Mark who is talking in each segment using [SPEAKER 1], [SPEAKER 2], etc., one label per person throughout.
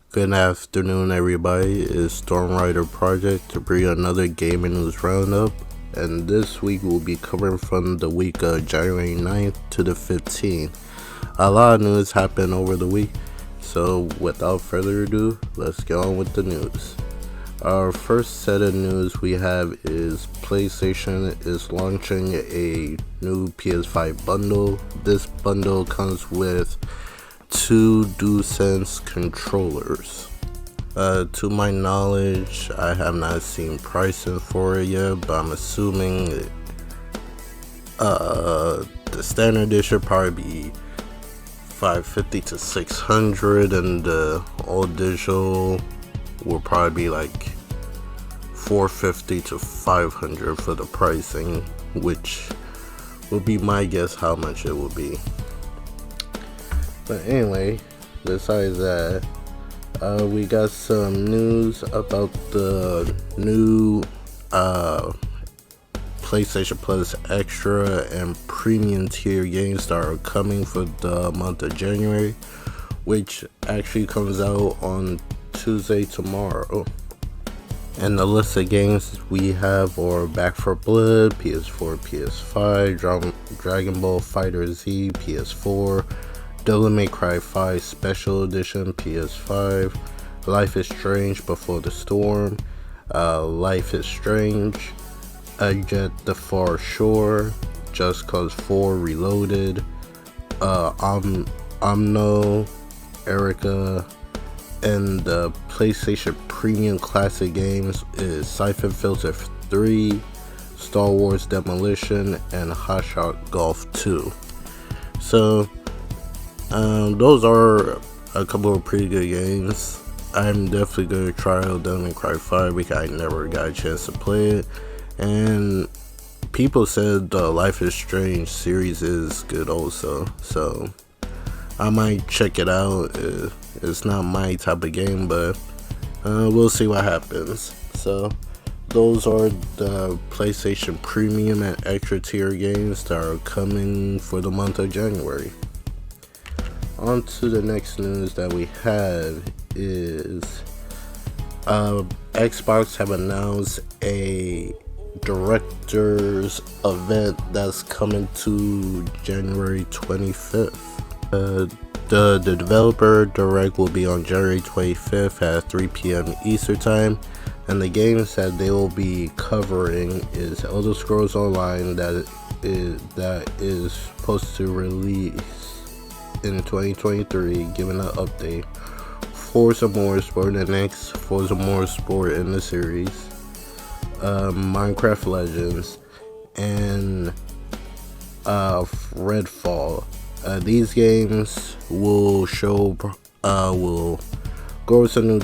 [SPEAKER 1] Good afternoon, everybody. It's StormRiderProject to bring another gaming news roundup. And this week we'll be covering from the week of January 9th to the 15th. A lot of news happened over the week, so without further ado, let's get on with the news. Our first set of news we have is PlayStation is launching a new PS5 bundle. This bundle comes with two DualSense controllers. To my knowledge, I have not seen pricing for it yet, but I'm assuming the standard edition probably be $550 to $600, and the all digital will probably be like $450 to $500 for the pricing, which will be my guess how much it will be. But anyway, besides that, we got some news about the new PlayStation Plus Extra and Premium tier games that are coming for the month of January, which actually comes out on Tuesday tomorrow. And the list of games we have are Back 4 Blood, PS4, PS5, Dragon Ball FighterZ, PS4, Devil May Cry 5 Special Edition, PS5, Life is Strange Before the Storm, Life is Strange, Jet the Far Shore, Just Cause 4 Reloaded, Omno, Erica, and the PlayStation Premium Classic games is Siphon Filter 3, Star Wars Demolition, and Hot Shot Golf 2. So, those are a couple of pretty good games. I'm definitely going to try out Devil May Cry 5 because I never got a chance to play it. And people said the Life is Strange series is good also. So I might check it out. It's not my type of game, but we'll see what happens. So those are the PlayStation Premium and Extra tier games that are coming for the month of January. On to the next news that we have is Xbox have announced a director's event that's coming to January 25th. The developer direct will be on January 25th at 3 p.m. Eastern Time, and the games that they will be covering is Elder Scrolls Online that is supposed to release in 2023, giving an update. Forza Motorsport, the next Forza Motorsport in the series, Minecraft Legends, and Redfall. These games will will go over some new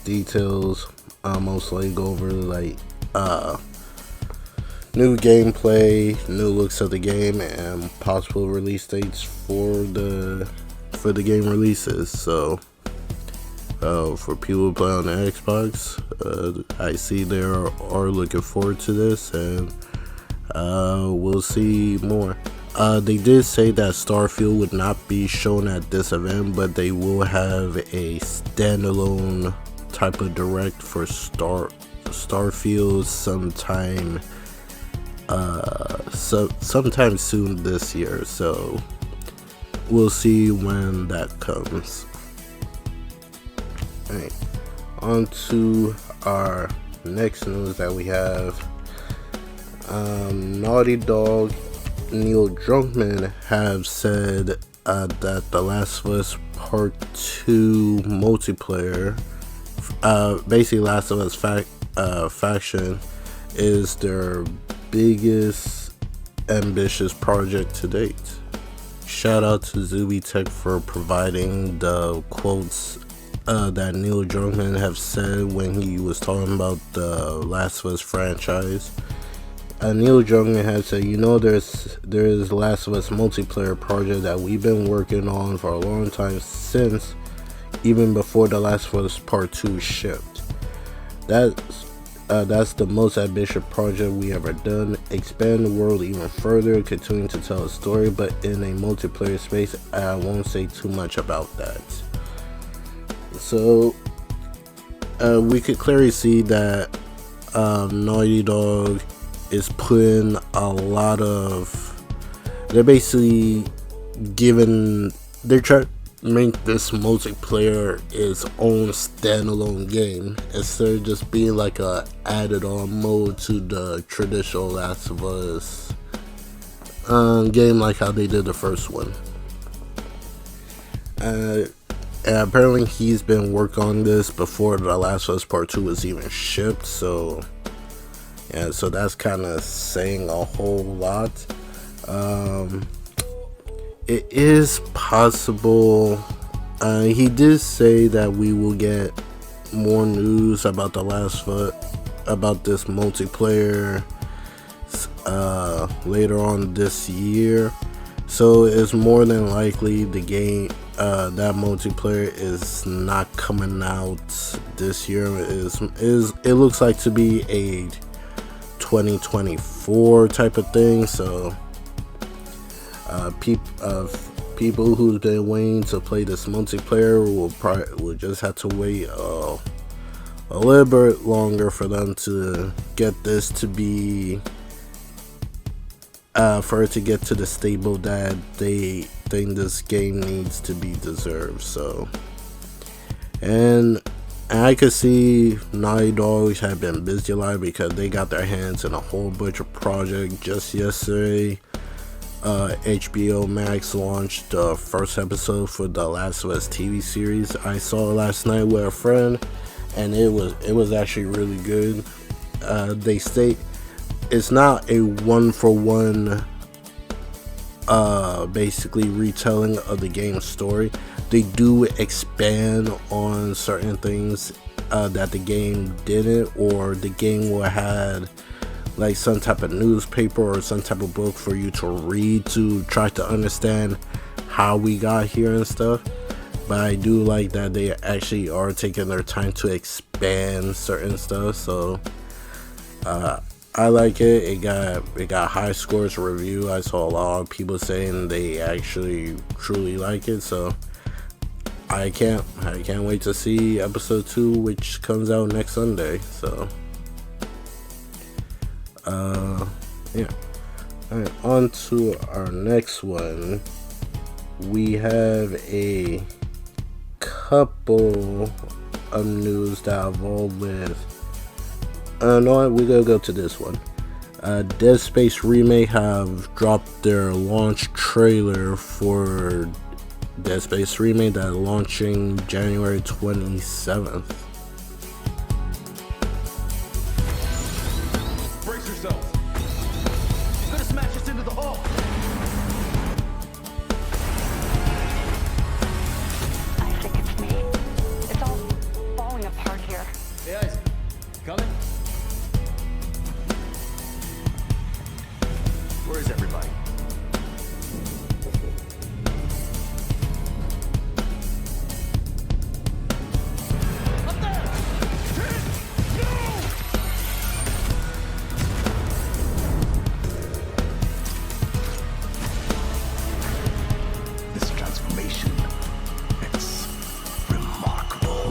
[SPEAKER 1] details, mostly go over like new gameplay, new looks of the game, and possible release dates for the game releases. So for people who play on the Xbox, I see they are looking forward to this, and we'll see more. They did say that Starfield would not be shown at this event, but they will have a standalone type of direct for Starfield sometime sometime soon this year, so we'll see when that comes. Alright, on to our next news that we have. Naughty Dog, Neil Druckmann have said that The Last of Us Part 2 multiplayer, basically Last of Us faction, is their biggest ambitious project to date. Shout out to Zuby Tech for providing the quotes that Neil Druckmann have said when he was talking about the Last of Us franchise. Neil Druckmann has said, there is Last of Us multiplayer project that we've been working on for a long time, since even before The Last of Us Part 2 shipped. That's the most ambitious project we ever done. Expand the world even further, continuing to tell a story, but in a multiplayer space. I won't say too much about that. So we could clearly see that Naughty Dog is putting a lot of. They're basically giving. They're trying to make this multiplayer its own standalone game instead of just being like a added-on mode to the traditional Last of Us game, like how they did the first one. And apparently he's been working on this before The Last of Us Part 2 was even shipped, so yeah, so that's kind of saying a whole lot. It is possible. He did say that we will get more news about about this multiplayer later on this year. So it's more than likely the game that multiplayer is not coming out this year. It looks like to be a 2024 type of thing. So people who's been waiting to play this multiplayer will just have to wait a little bit longer for them to get this to be for it to get to the stable that they think this game needs to be deserved. So, and I could see Naughty Dog have been busy a lot because they got their hands in a whole bunch of projects. Just yesterday, HBO Max launched the first episode for the Last of Us TV series. I saw it last night with a friend, and it was actually really good. They state it's not a one-for-one basically retelling of the game's story. They do expand on certain things that the game didn't, or the game will had like some type of newspaper or some type of book for you to read to try to understand how we got here and stuff. But I do like that they actually are taking their time to expand certain stuff. So I like it. It got high scores review. I saw a lot of people saying they actually truly like it. So I can't wait to see episode 2, which comes out next Sunday. So yeah. Alright, on to our next one. We have a couple of news that I've all with. No, we're gonna go to this one. Dead Space Remake have dropped their launch trailer for Dead Space Remake that launching January 27th.
[SPEAKER 2] Brace yourselves. He's gonna smash us into the hull.
[SPEAKER 3] I think it's me. It's all falling apart here.
[SPEAKER 2] Hey, Isaac. Coming? Where is everybody? Up there! This transformation, it's remarkable.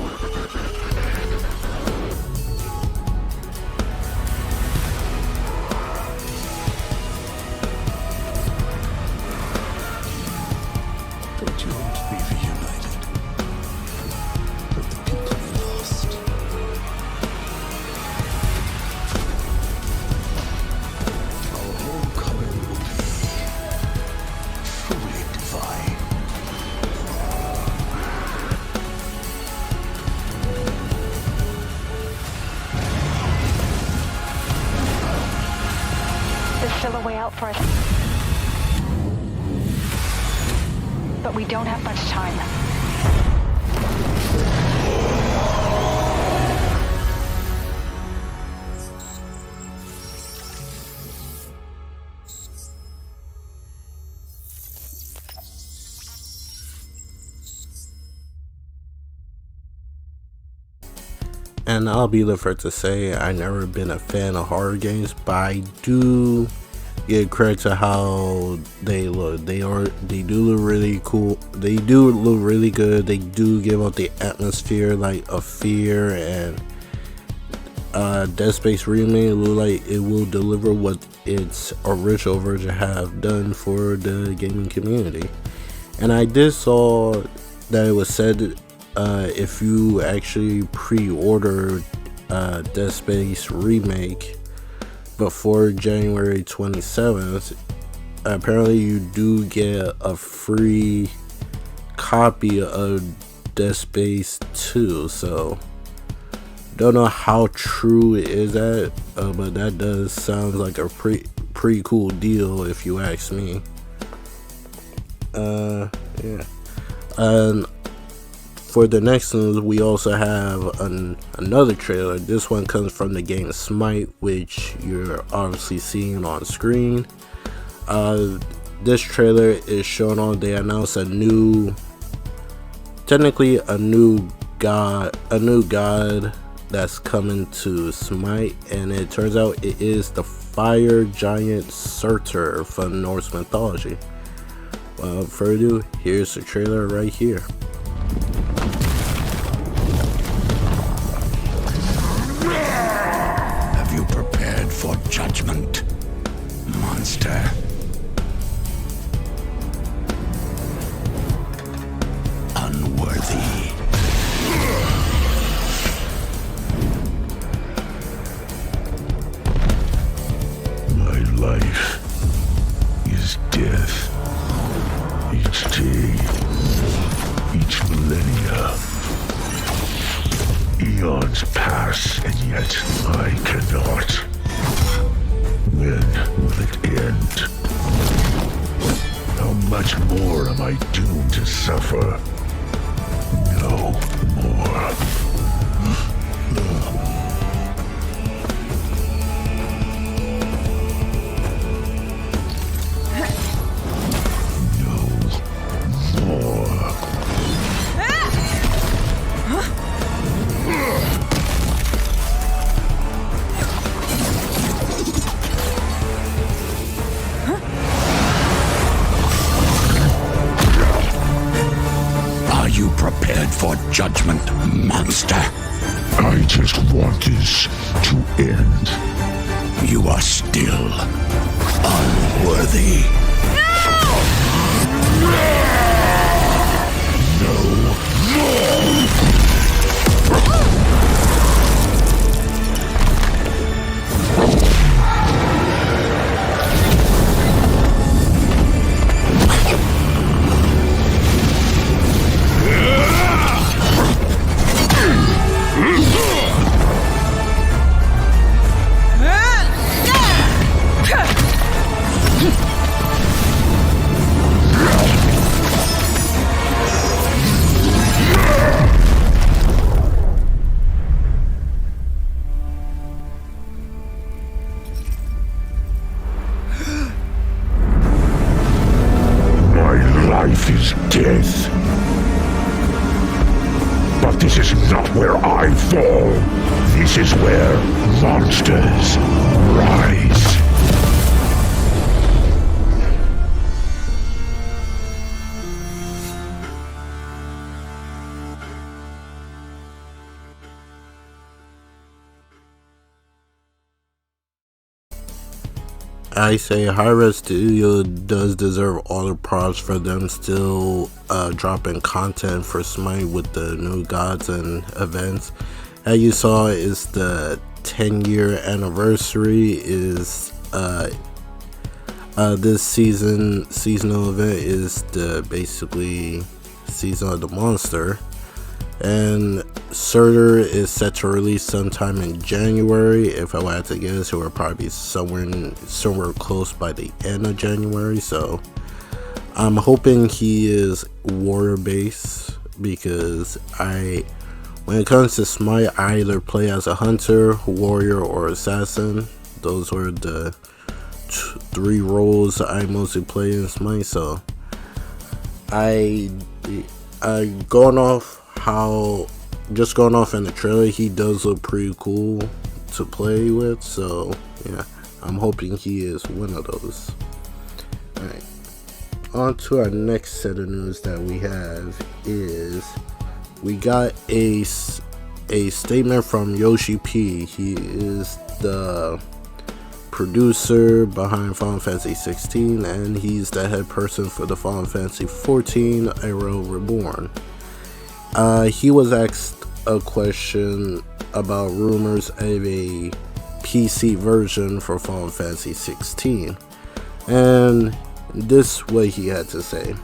[SPEAKER 2] Don't you want to be reunited with the people you lost? Our homecoming will be truly divine.
[SPEAKER 3] There's still a way out for us. But we don't have much time.
[SPEAKER 1] And I'll be the first to say I never been a fan of horror games, but I do give credit to how they look. They do look really cool. They do look really good. They do give out the atmosphere like of fear, and Dead Space Remake look like it will deliver what its original version have done for the gaming community. And I did saw that it was said if you actually pre-order Dead Space Remake before January 27th, apparently you do get a free copy of Dead Space 2. So don't know how true it is that, but that does sound like a pretty cool deal if you ask me. Yeah. And for the next news, we also have another trailer. This one comes from the game Smite, which you're obviously seeing on screen. This trailer is showing on. They announced a new god that's coming to Smite, and it turns out it is the fire giant Surtur from Norse mythology. Without further ado, here's the trailer right here.
[SPEAKER 2] Have you prepared for judgment, monster? Unworthy. My life is death. Each day, each millennia. Eons pass, and yet I cannot. When will it end? How much more am I doomed to suffer? No more. Are you prepared for judgment, monster? I just want this to end. You are still unworthy. No more! Life is death. But this is not where I fall. This is where monsters rise.
[SPEAKER 1] I say Hi-Rez Studio does deserve all the props for them still dropping content for Smite with the new gods and events. As you saw, is the 10-year anniversary is this seasonal event is the basically season of the monster, and Surtur is set to release sometime in January. If I had to guess, it would probably be somewhere close by the end of January. So I'm hoping he is warrior based, because when it comes to Smite, I either play as a hunter, warrior, or assassin. Those were the three roles I mostly play in Smite. So I going off in the trailer, he does look pretty cool to play with. So yeah, I'm hoping he is one of those. Alright, on to our next set of news that we have is we got a statement from Yoshi P. He is the producer behind Final Fantasy 16, and he's the head person for the Final Fantasy 14 Era Reborn. He was asked a question about rumors of a PC version for Final Fantasy 16, and this is what he had to say.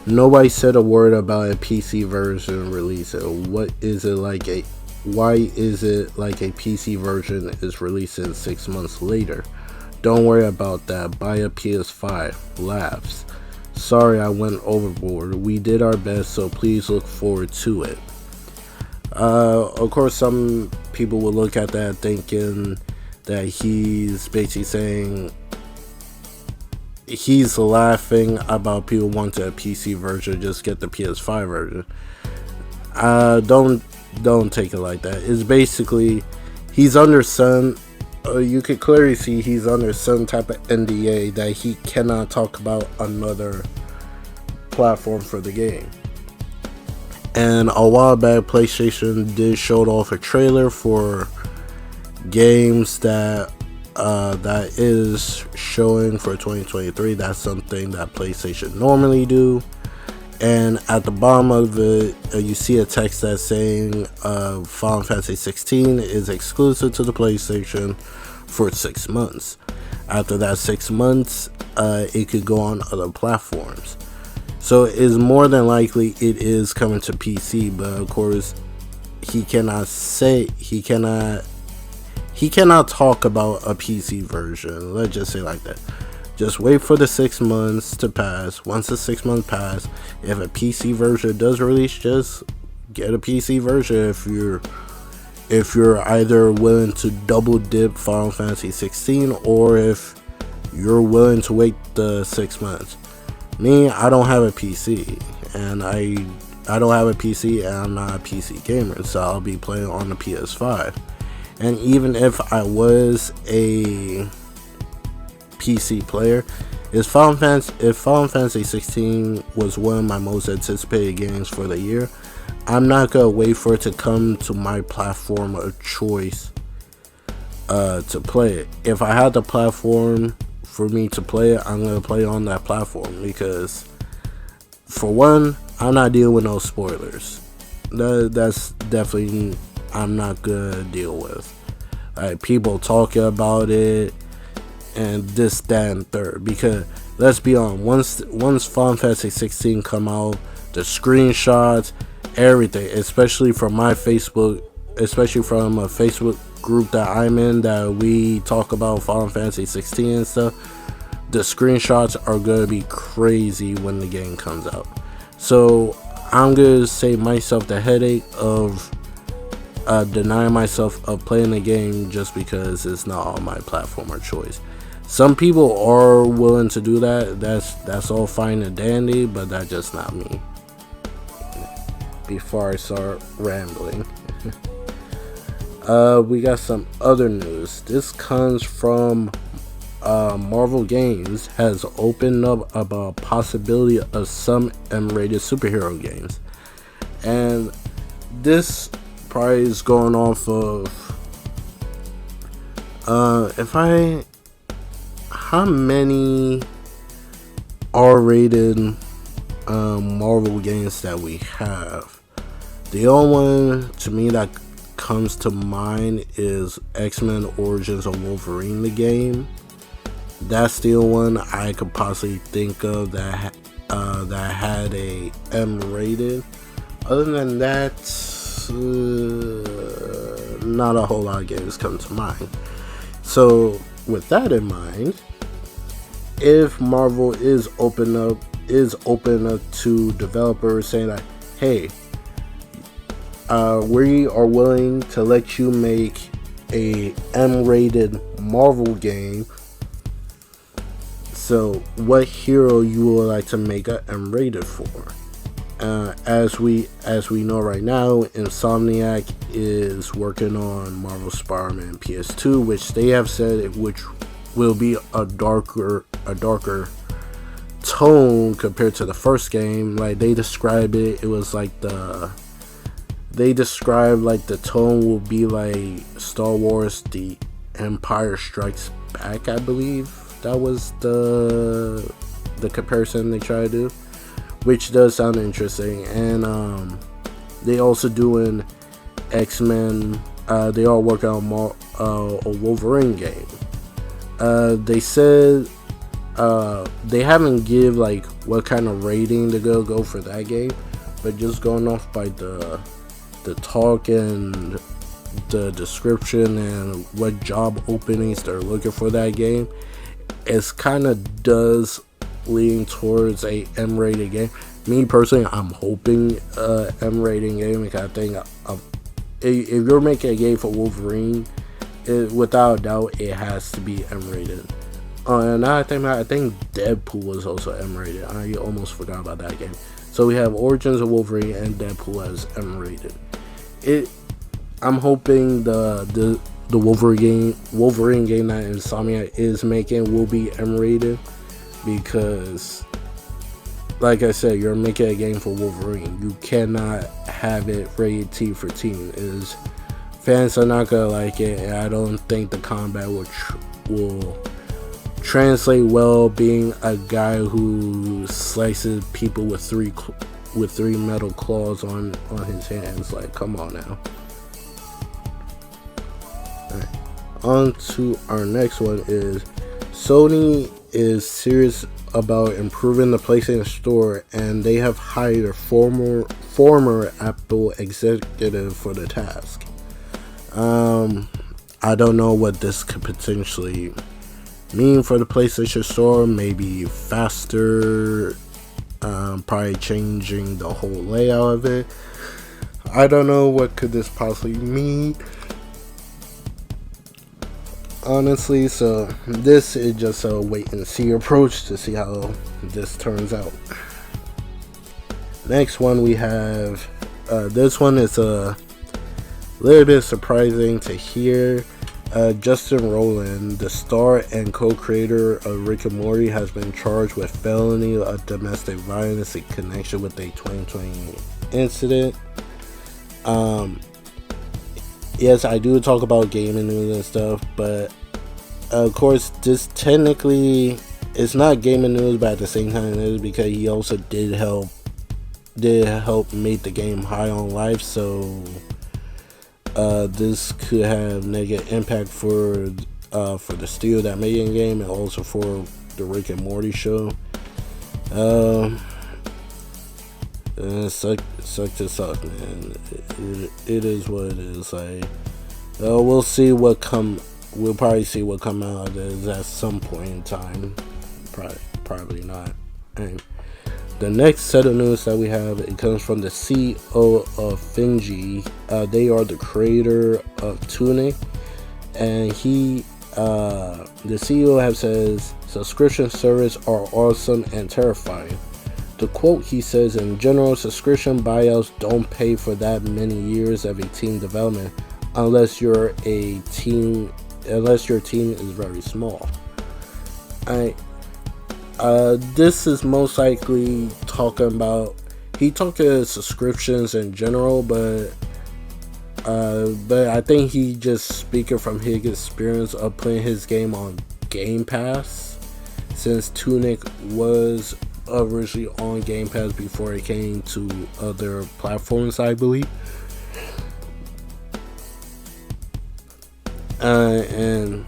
[SPEAKER 1] Nobody said a word about a PC version release. What is it like a Why is it like a PC version is releasing 6 months later? Don't worry about that. Buy a PS5. Laughs. Sorry I went overboard. We did our best, so please look forward to it. Of course, some people will look at that thinking that he's basically saying he's laughing about people wanting a PC version. Just get the PS5 version. Don't take it like that. It's basically he's under some you could clearly see he's under some type of NDA that he cannot talk about another platform for the game. And a while back, PlayStation did show off a trailer for games that is showing for 2023. That's something that PlayStation normally do. And at the bottom of it, you see a text that's saying Final Fantasy 16 is exclusive to the PlayStation for 6 months. After that 6 months, it could go on other platforms. So it's more than likely it is coming to PC, but of course he cannot talk about a PC version. Let's just say like that. Just wait for the 6 months to pass. Once the 6 months pass, if a PC version does release, just get a PC version if you're either willing to double dip Final Fantasy 16 or if you're willing to wait the 6 months. Me, I don't have a PC, and I don't have a PC, and I'm not a PC gamer, so I'll be playing on the PS5. And even if I was a PC player, if Final Fantasy 16 was one of my most anticipated games for the year, I'm not gonna wait for it to come to my platform of choice to play it. If I had the platform for me to play it, I'm gonna play on that platform, because for one, I'm not dealing with no spoilers. That's definitely I'm not gonna deal with. Like, people talking about it and this, that, and third. Because let's be honest, once Final Fantasy 16 come out, the screenshots, everything, especially from my Facebook, especially from a Facebook group that I'm in that we talk about Final Fantasy 16 and stuff, the screenshots are gonna be crazy when the game comes out. So I'm gonna save myself the headache of denying myself of playing the game just because it's not on my platform of choice. Some people are willing to do that. That's all fine and dandy, but that's just not me. Before I start rambling, we got some other news. This comes from Marvel Games has opened up about possibility of some M-rated superhero games, and this probably is going off of how many R-rated Marvel games that we have. The only one to me that comes to mind is X-Men Origins of Wolverine, the game. That's the only one I could possibly think of that had a M-rated. Other than that, not a whole lot of games come to mind. So with that in mind, if Marvel is open up to developers saying that, hey, we are willing to let you make a M-rated Marvel game, so what hero you would like to make a M-rated for? As we know right now, Insomniac is working on Marvel Spider-Man PS2, which they have said which will be a darker tone compared to the first game. Like they described it was like the tone will be like Star Wars The Empire Strikes Back, I believe. That was the comparison they try to do, which does sound interesting. And they also doing X-Men. They are working on a Wolverine game. They said they haven't give like what kind of rating to go for that game, but just going off by the talk and the description and what job openings they're looking for that game, it's kind of does lean towards a M-rated game. Me personally, I'm hoping M-rated game, because I think if you're making a game for Wolverine, without a doubt it has to be M-rated. And I think Deadpool was also M-rated. I almost forgot about that game. So we have Origins of Wolverine and Deadpool as M-rated. I'm hoping the Wolverine game that Insomniac is making will be M-rated, because like I said, you're making a game for Wolverine. You cannot have it rated T for teen. Fans are not gonna like it, and I don't think the combat will translate well. Being a guy who slices people with three metal claws on his hands, like, come on now. Alright. On to our next one is Sony is serious about improving the PlayStation Store, and they have hired a former Apple executive for the task. I don't know what this could potentially mean for the PlayStation Store. Maybe faster, probably changing the whole layout of it. I don't know what could this possibly mean, honestly. So this is just a wait and see approach to see how this turns out. Next one we have, this one is a little bit surprising to hear. Justin Roiland, the star and co-creator of Rick and Morty, has been charged with felony of domestic violence in connection with a 2020 incident. Yes, I do talk about gaming news and stuff, but of course this technically it's not gaming news, but at the same time it is, because he also did help make the game High on Life. So this could have negative impact for the studio that made the game, and also for the Rick and Morty show. Suck to suck, man. It is what it is. Like, we'll see what we'll probably see what come out of this at some point in time. Probably not. And the next set of news that we have, it comes from the CEO of Finji. They are the creator of Tunic, and the CEO says subscription service are awesome and terrifying. The quote, he says, in general, subscription buyouts don't pay for that many years of a team development unless your team is very small. This is most likely talking about, he talked to subscriptions in general, but I think he just speaking from his experience of playing his game on Game Pass, since Tunic was originally on Game Pass before it came to other platforms, I believe. And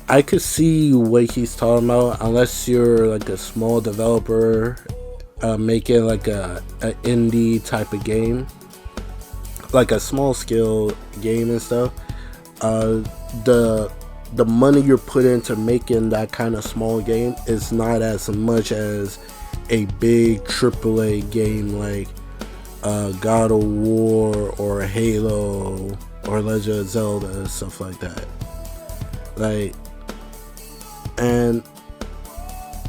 [SPEAKER 1] I could see what he's talking about, unless you're like a small developer making like a indie type of game, like a small scale game and stuff. The money you're putting into making that kind of small game is not as much as a big AAA game like God of War or Halo or Legend of Zelda, stuff like that. Like, and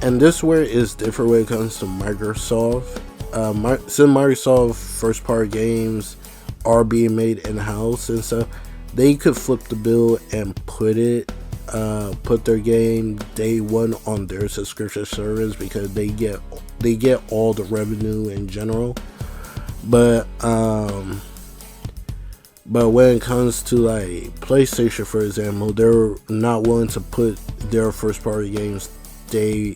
[SPEAKER 1] this where is different when it comes to Microsoft. since Microsoft first party games are being made in house and stuff, they could flip the bill and put their game day one on their subscription service because they get all the revenue in general. But when it comes to like PlayStation, for example, they're not willing to put their first party games day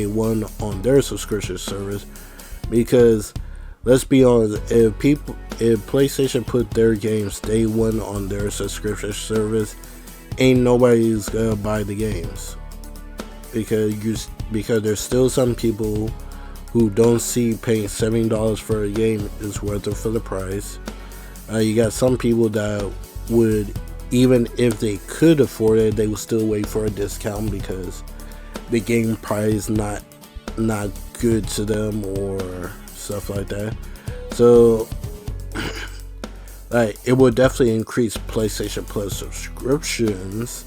[SPEAKER 1] one on their subscription service because, let's be honest, if PlayStation put their games day one on their subscription service, ain't nobody's gonna buy the games because there's still some people who don't see paying $70 for a game is worth it for the price. You got some people that would, even if they could afford it, they would still wait for a discount because the game price not good to them or stuff like that. So like, it will definitely increase PlayStation Plus subscriptions,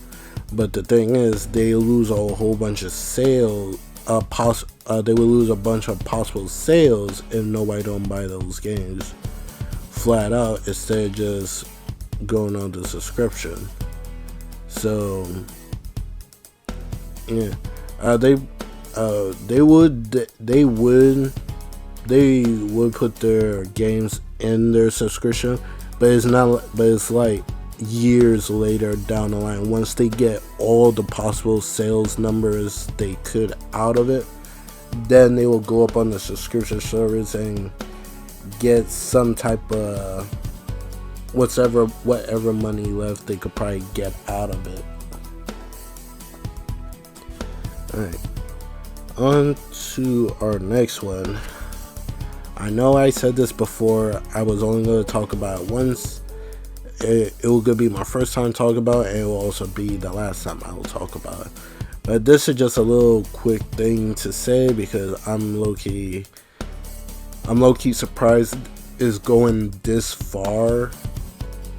[SPEAKER 1] but the thing is, they lose a whole bunch of sales. They will lose a bunch of possible sales if nobody don't buy those games flat out instead of just going on the subscription. So yeah, they would put their games in their subscription, but it's like years later down the line, once they get all the possible sales numbers they could out of it, then they will go up on the subscription service and get some type of whatever money left they could probably get out of it. Alright, on to our next one. I know I said this before, I was only going to talk about it once. It will be my first time talking about it, and it will also be the last time I will talk about it. But this is just a little quick thing to say because I'm low-key surprised it's going this far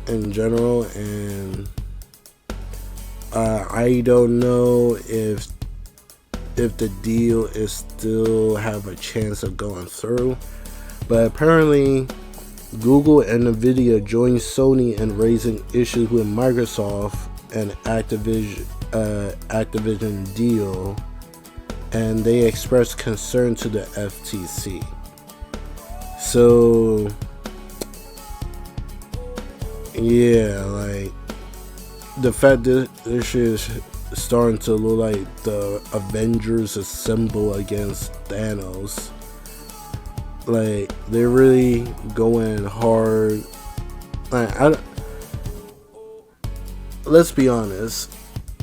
[SPEAKER 1] in general, and I don't know if the deal is still have a chance of going through, but apparently Google and Nvidia joined Sony in raising issues with Microsoft and Activision deal, and they expressed concern to the FTC. So yeah, like the fact that this shit is starting to look like the Avengers assemble against Thanos. Like, they're really going hard. Like, let's be honest,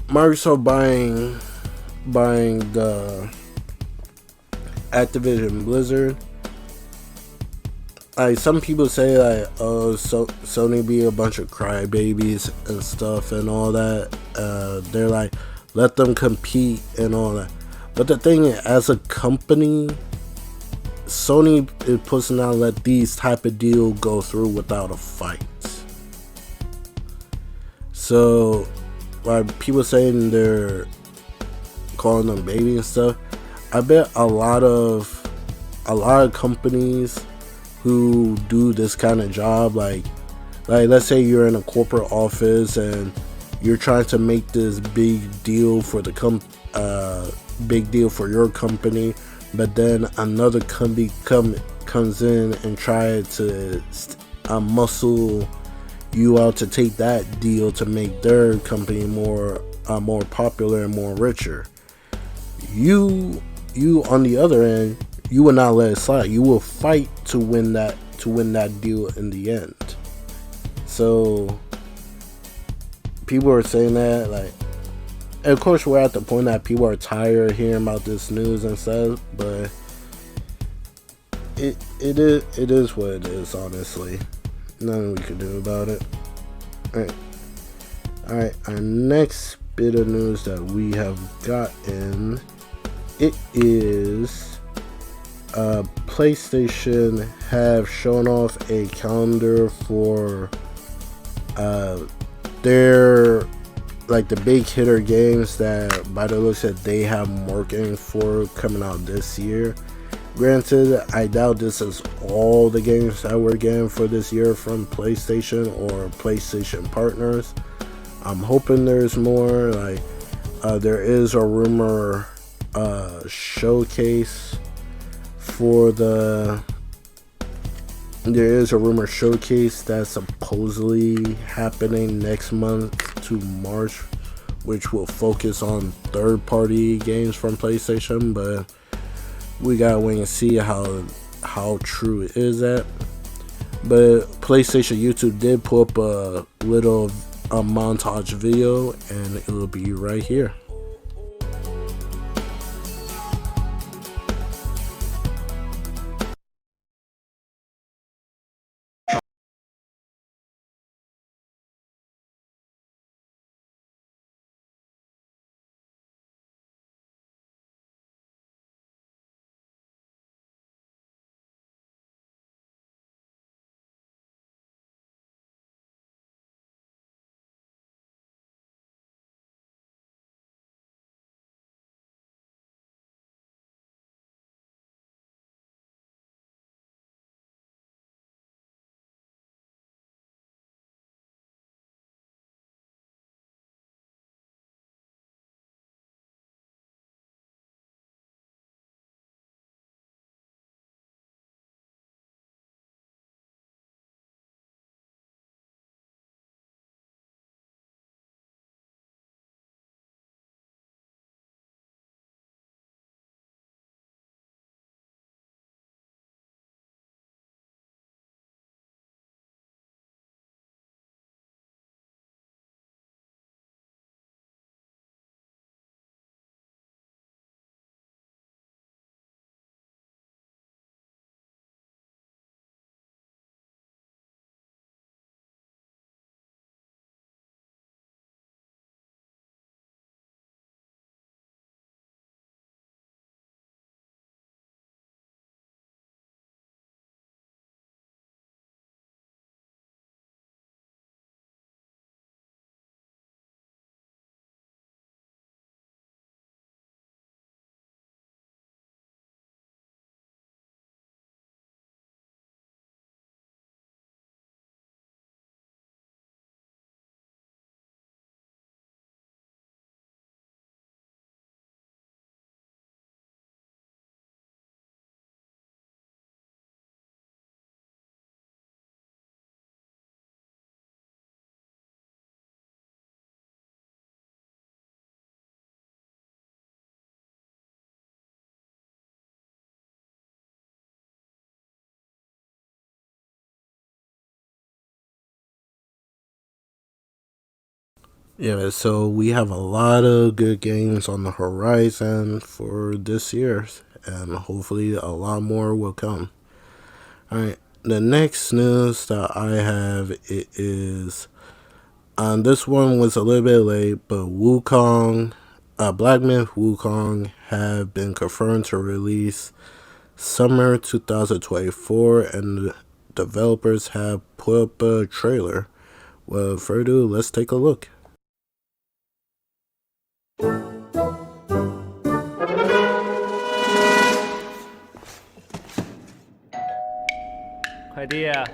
[SPEAKER 1] Microsoft buying the Activision Blizzard. Like, some people say like, oh, Sony be a bunch of crybabies and stuff and all that. They're like, let them compete and all that. But the thing is, as a company, Sony is supposed not let these type of deals go through without a fight. So, like people saying they're calling them baby and stuff, I bet a lot of companies who do this kind of job, like let's say you're in a corporate office and you're trying to make this big deal for the big deal for your company, but then another company comes in and try to muscle you out to take that deal to make their company more popular and more richer. You on the other end, you will not let it slide. You will fight to win that deal in the end. So people are saying that, like, and of course we're at the point that people are tired of hearing about this news and stuff, but it is what it is, honestly. Nothing we can do about it. Alright, our next bit of news that we have gotten, it is PlayStation have shown off a calendar for their, like, the big hitter games that by the looks that they have marketing for coming out this year. Granted, I doubt this is all the games that we're getting for this year from PlayStation or PlayStation partners. I'm hoping there's more. Like, there is a rumor showcase for the. There is a rumor showcase that's supposedly happening next month to March, which will focus on third-party games from PlayStation, but we gotta wait and see how true it is that. But PlayStation YouTube did put up a montage video, and it will be right here. Yeah, so we have a lot of good games on the horizon for this year, and hopefully a lot more will come. Alright, the next news that I have, it is, this one was a little bit late, but Wukong, Black Myth Wukong have been confirmed to release summer 2024, and the developers have put up a trailer. Without further ado, let's take a look.
[SPEAKER 4] Idea.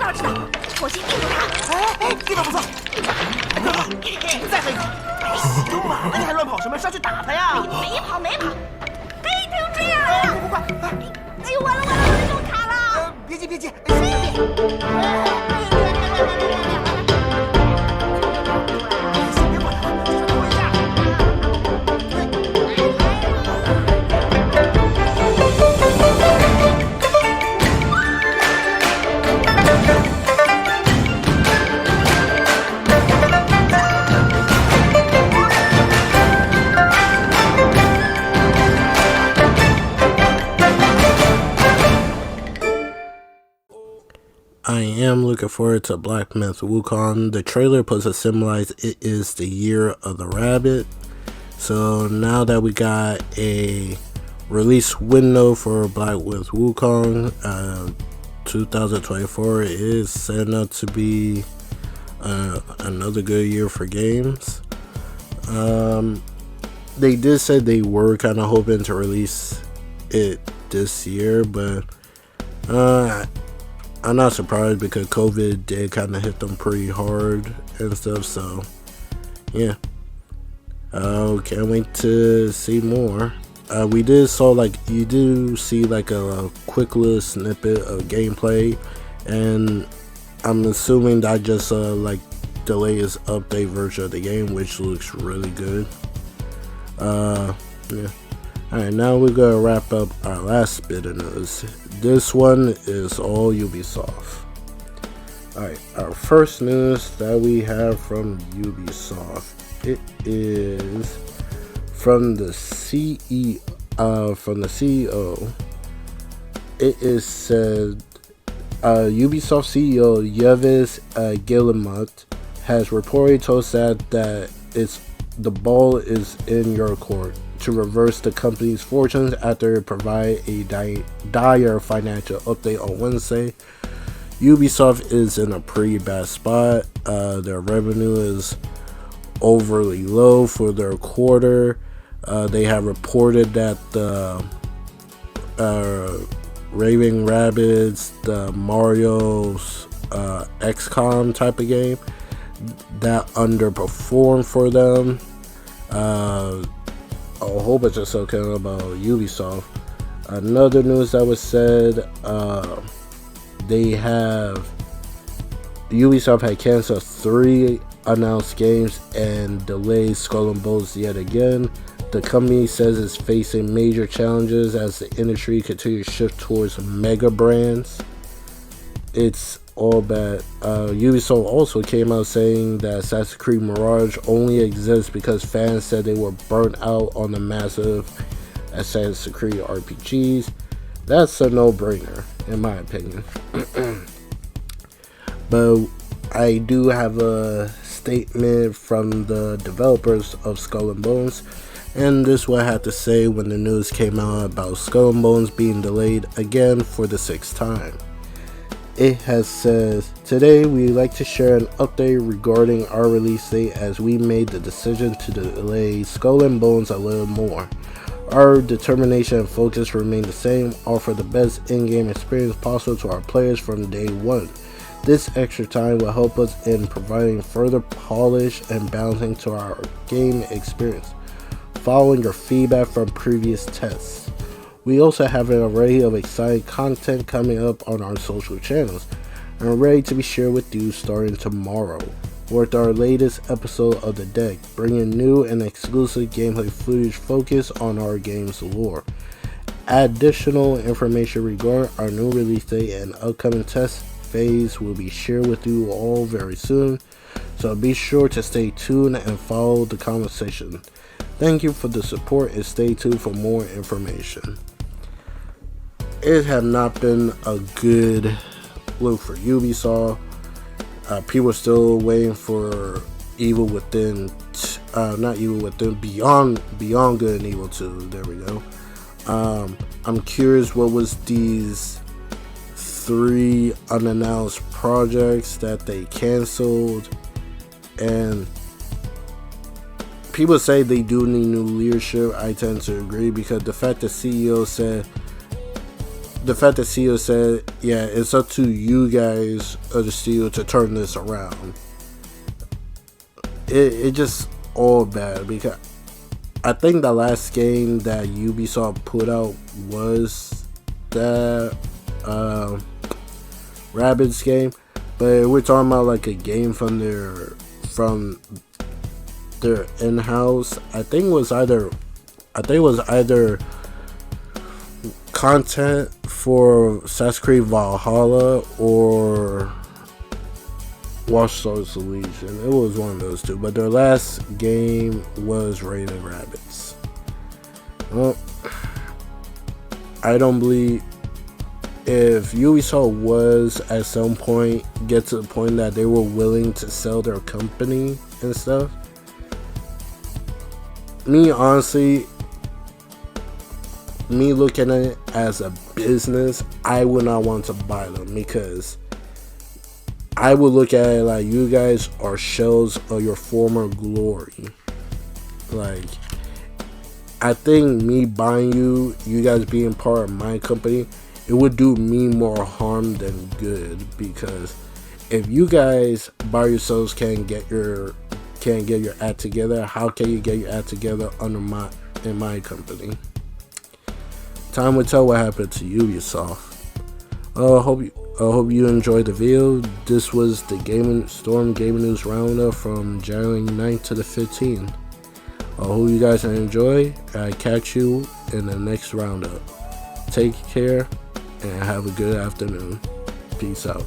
[SPEAKER 4] 要吃的，火星地图塔。哎，地方不错。再喝一口。都晚了你还乱跑什么？是要去打他呀？
[SPEAKER 5] 没跑。哎，他又追上来了！
[SPEAKER 4] 快！
[SPEAKER 5] 哎呦，完了，我的手卡了！
[SPEAKER 4] 别急。
[SPEAKER 1] I am looking forward to Black Myth Wukong. The trailer puts it symbolized it is the year of the rabbit. So now that we got a release window for Black Myth Wukong, 2024 is setting up to be another good year for games. They did say they were kind of hoping to release it this year, but I'm not surprised because COVID did kind of hit them pretty hard and stuff, so yeah. Can't wait to see more. We did saw you do see a quick little snippet of gameplay, and I'm assuming that just the latest update version of the game, which looks really good. Yeah. Alright, now we're gonna wrap up our last bit of news. This one is all Ubisoft. Alright, our first news that we have from Ubisoft. It is from the CEO. It is said Ubisoft CEO Yves Guillemot has reportedly told SAT that the ball is in your court to reverse the company's fortunes after it provided a dire financial update on Wednesday. Ubisoft is in a pretty bad spot. Their revenue is overly low for their quarter. They have reported that the Raving Rabbids, the Mario's XCOM type of game, that underperformed for them. A whole bunch of stuff came about Ubisoft. Another news that was said, Ubisoft had canceled 3 announced games and delayed Skull and Bones yet again. The company says it's facing major challenges as the industry continues to shift towards mega brands. It's all bad. Ubisoft also came out saying that Assassin's Creed Mirage only exists because fans said they were burnt out on the massive Assassin's Creed RPGs. That's a no-brainer, in my opinion. But I do have a statement from the developers of Skull and Bones, and this is what I had to say when the news came out about Skull and Bones being delayed again for the 6th time. It has said, today we'd like to share an update regarding our release date as we made the decision to delay Skull and Bones a little more. Our determination and focus remain the same, offer the best in-game experience possible to our players from day one. This extra time will help us in providing further polish and balancing to our game experience, following your feedback from previous tests. We also have an array of exciting content coming up on our social channels and ready to be shared with you starting tomorrow with our latest episode of The Deck, bringing new and exclusive gameplay footage focused on our game's lore. Additional information regarding our new release date and upcoming test phase will be shared with you all very soon, so be sure to stay tuned and follow the conversation. Thank you for the support and stay tuned for more information. It has not been a good look for Ubisoft. People are still waiting for Evil Within, not Evil Within, Beyond Good and Evil 2. There we go. I'm curious what was these 3 unannounced projects that they canceled, and people say they do need new leadership. I tend to agree because the fact the CEO said the fact that CEO said, yeah, it's up to you guys of the studio to turn this around. It just all bad, because I think the last game that Ubisoft put out was that Rabbids game, but we're talking about like a game from their in-house. I think it was either content for Assassin's Creed Valhalla or Watch Dogs Legion. It was one of those two, but their last game was Raiding Rabbids. Well, I don't believe, if Ubisoft was at some point get to the point that they were willing to sell their company and stuff, me honestly, me looking at it as a business, I would not want to buy them, because I would look at it like, you guys are shells of your former glory. Like, I think me buying you guys being part of my company, it would do me more harm than good, because if you guys by yourselves can't get your act together, how can you get your act together in my company? Time will tell what happened to Ubisoft. I hope you enjoyed the video. This was the Storm Gaming News Roundup from January 9th to the 15th. I hope you guys enjoy. I catch you in the next roundup. Take care and have a good afternoon. Peace out.